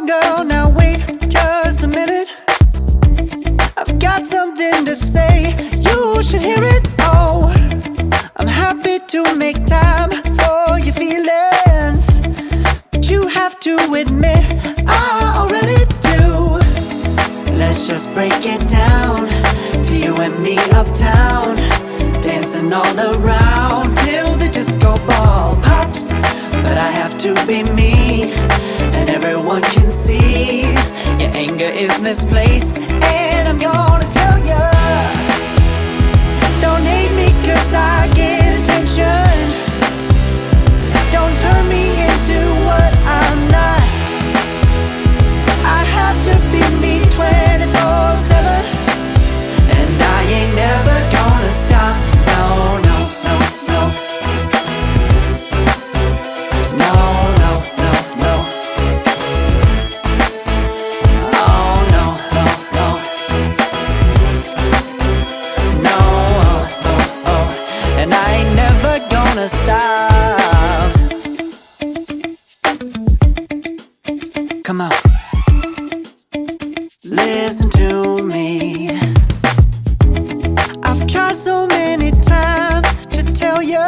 girl, now wait just a minute. I've got something to say, you should hear it. Oh, I'm happy to make time for your feelings, but you have to admit I already do. Let's just break it down to you and me uptown, dancing all around till the disco ball pops. But I have to be me, and everyone can see your anger is misplaced. And I'm gonna tell ya, don't hate me cause I get attention. Don't turn me into what I'm not. I have to be me 24/7, and I ain't never gonna stop. No, no, no, no. No, no, no, no. Oh, no, no, no. No, oh, oh, oh. And I ain't never gonna stop. Come on. Listen to me. I've tried so many times to tell you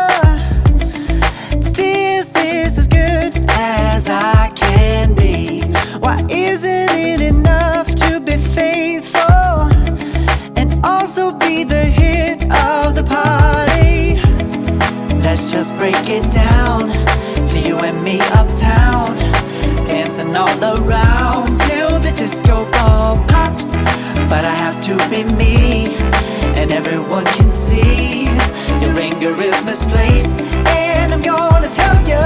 this is as good as I can be. Why isn't it enough to be faithful and also be the hit of the party? Let's just break it down to you and me uptown, dancing all around till the disco ball pops. But I have to be me, and everyone can see your anger is misplaced. And I'm gonna tell ya,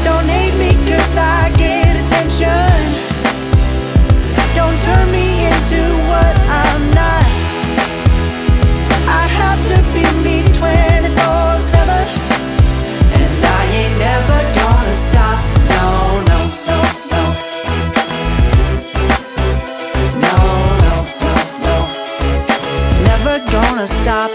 don't hate me cause I get attention. Don't turn me into what I'm not. I have to be me 24/7, and I ain't never gonna stop. No, no, no, no. No, no, no, no. Never gonna stop.